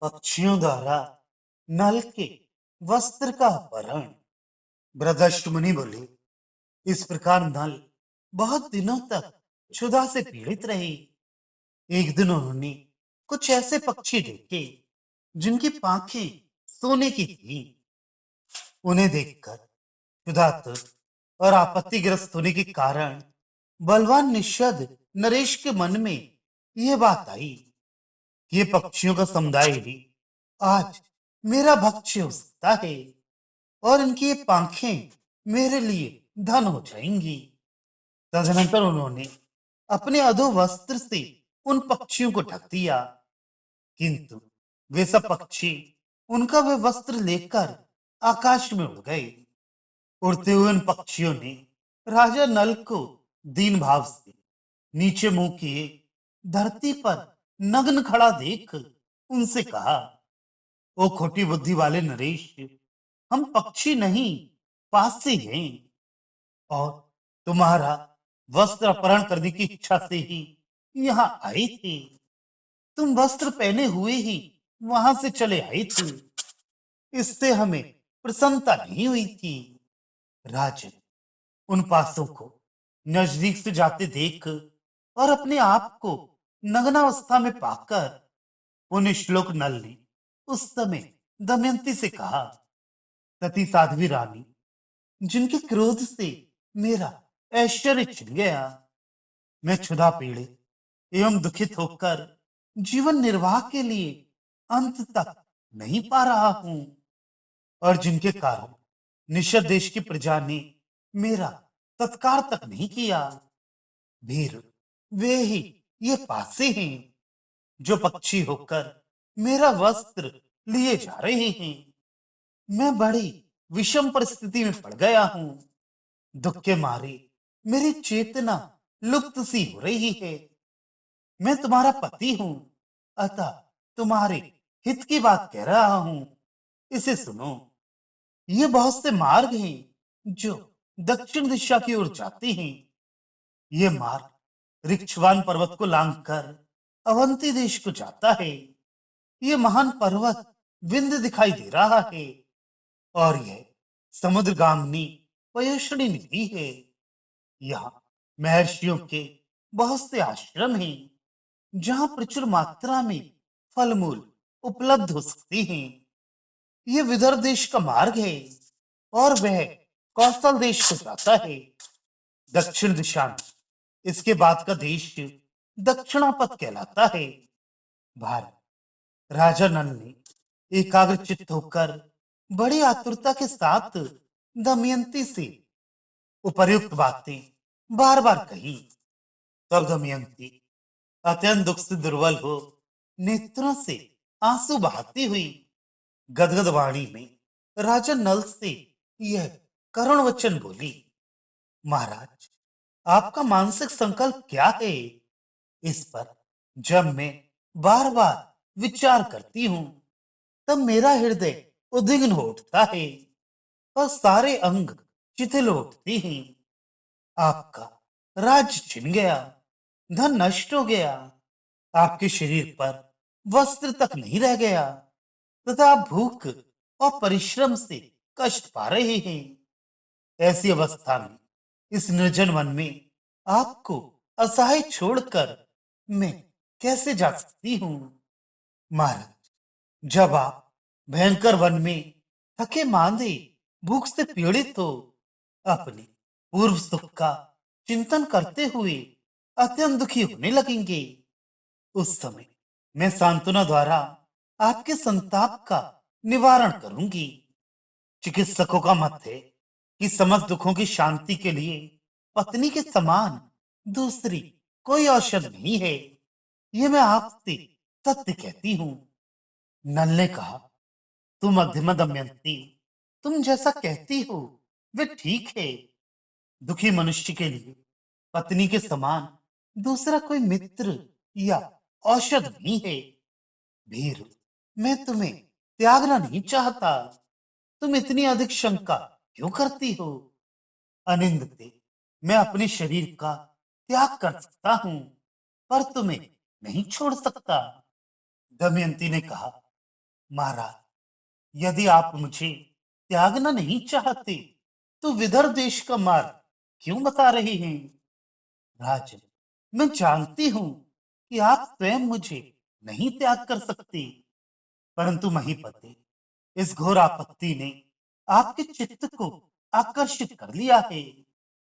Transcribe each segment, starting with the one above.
पक्षियों द्वारा नल के वस्त्र का अपहरण। बृहदश्वमुनि बोले, इस प्रकार नल बहुत दिनों तक क्षुधा से पीड़ित रही। एक दिन उन्होंने कुछ ऐसे पक्षी देखे जिनकी पांखें सोने की थी। उन्हें देखकर क्षुधातुर और आपत्तिग्रस्त होने के कारण बलवान निषद नरेश के मन में यह बात आई। ये पक्षियों का समुदाय ही आज मेरा भक्ष्य हो सकता है और इनकी ये पांखें मेरे लिए धन हो जाएंगी। तदनंतर उन्होंने अपने अधो वस्त्र से उन पक्षियों को ढक दिया, किंतु वे सब पक्षी उनका वे वस्त्र लेकर आकाश में उड़ गए। उड़ते हुए उन पक्षियों ने राजा नल को दीन भाव से नीचे मुंह किए धरती पर नग्न खड़ा देख उनसे कहा, ओ खोटी बुद्धि वाले नरेश, हम पक्षी नहीं पासी हैं और तुम्हारा वस्त्र अपहरण करने की इच्छा से ही यहाँ आए थे। तुम वस्त्र पहने हुए ही वहां से चले आए थे, इससे हमें प्रसन्नता नहीं हुई थी। राजन, उन पासों को नजदीक से जाते देख और अपने आप को नग्नावस्था में पाकर पुण्य श्लोक नल ने उस समय दमयंती से कहा, सती साध्वी रानी, जिनके क्रोध से मेरा ऐश्वर्य छिन गया, मैं क्षुधा पीड़ित एवं दुखित होकर जीवन निर्वाह के लिए अंत तक नहीं पा रहा हूं और जिनके कारण निषद देश की प्रजा ने मेरा सत्कार तक नहीं किया। वीर, वे ही ये पासे हैं जो पक्षी होकर मेरा वस्त्र लिए जा रहे हैं। मैं बड़ी विषम परिस्थिति में पड़ गया हूं। दुख के मारे मेरी चेतना लुप्त सी हो रही है। मैं तुम्हारा पति हूं, अतः तुम्हारे हित की बात कह रहा हूं, इसे सुनो। ये बहुत से मार्ग हैं जो दक्षिण दिशा की ओर जाते हैं। ये मार्ग ऋक्षवान पर्वत को लांघकर अवंती देश को जाता है। ये महान पर्वत विंध्य दिखाई दे रहा है और यह समुद्रगामिनी पयोष्णी नदी है। यहाँ महर्षियों के बहुत से आश्रम हैं जहां प्रचुर मात्रा में फल मूल उपलब्ध हो सकते हैं। ये विदर्भ देश का मार्ग है और वह कौशल देश को जाता है। दक्षिण दिशा में इसके बाद का देश दक्षिणापथ कहलाता है। भारत, राजा नल ने एकाग्रचित्त होकर बड़ी आतुरता के साथ दमयंती से उपर्युक्त बातें बार बार कही। तब दमयंती अत्यंत दुख से दुर्बल हो नेत्रों से आंसू बहाती हुई गदगद वाणी में राजा नल से यह करुण वचन बोली, महाराज, आपका मानसिक संकल्प क्या है? इस पर जब मैं बार बार विचार करती हूँ तब मेरा हृदय उद्विग्न हो उठता है और सारे अंग शिथिल हो उठते हैं। आपका राज्य छिन गया, धन नष्ट हो गया, आपके शरीर पर वस्त्र तक नहीं रह गया तथा आप भूख और परिश्रम से कष्ट पा रहे हैं। ऐसी अवस्था में इस निर्जन वन में आपको असहाय छोड़कर मैं कैसे जा सकती हूँ? महाराज, जब आप भयंकर वन में थके मांदे भूख से पीड़ित हो अपने पूर्व सुख का चिंतन करते हुए अत्यंत दुखी होने लगेंगे, उस समय मैं सांत्वना द्वारा आपके संताप का निवारण करूंगी। चिकित्सकों का मत है कि समस्त दुखों की शांति के लिए पत्नी के समान दूसरी कोई औषध नहीं है। ये मैं आपसे सत्य कहती हूँ। नल ने कहा, तुम मध्यम दमयंती, तुम जैसा कहती हो वे ठीक है। दुखी मनुष्य के लिए पत्नी के समान दूसरा कोई मित्र या औषध नहीं है। भीर, मैं तुम्हें त्यागना नहीं चाहता। तुम इतनी अधिक शंका क्यों करती हो? अनिंदते, मैं अपने शरीर का त्याग कर सकता हूँ पर तुम्हें नहीं छोड़ सकता। दमयंती ने कहा, महाराज, यदि आप मुझे त्यागना नहीं चाहते तो विदर्भ देश का मार्ग क्यों बता रहे हैं? राजन, मैं जानती हूं कि आप स्वयं मुझे नहीं त्याग कर सकते, परंतु महीपते, इस घोर आपत्ति ने आपके चित्त को आकर्षित कर लिया है।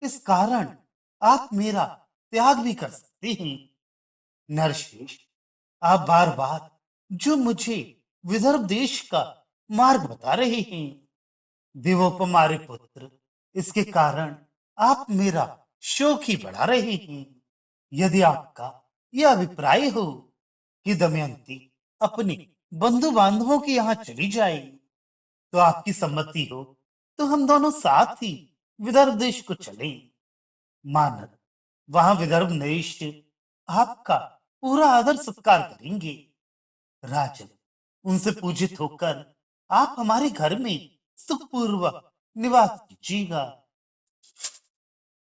इस कारण आप मेरा त्याग भी कर सकते हैं। नरश्रेष्ठ, आप बार बार जो मुझे विदर्भ देश का मार्ग बता रहे हैं, देवोपमारे पुत्र, इसके कारण आप मेरा शोक ही बढ़ा रहे हैं। यदि आपका यह अभिप्राय हो कि दमयंती अपने बंधु बांधवों के यहाँ चली जाए, तो आपकी सम्मति हो तो हम दोनों साथ ही विदर्भ देश को चलें। मानव, वहां विदर्भ नरेश आपका पूरा आदर सत्कार करेंगे। राजन, उनसे पूजित होकर आप हमारे घर में सुखपूर्वक निवास कीजिएगा।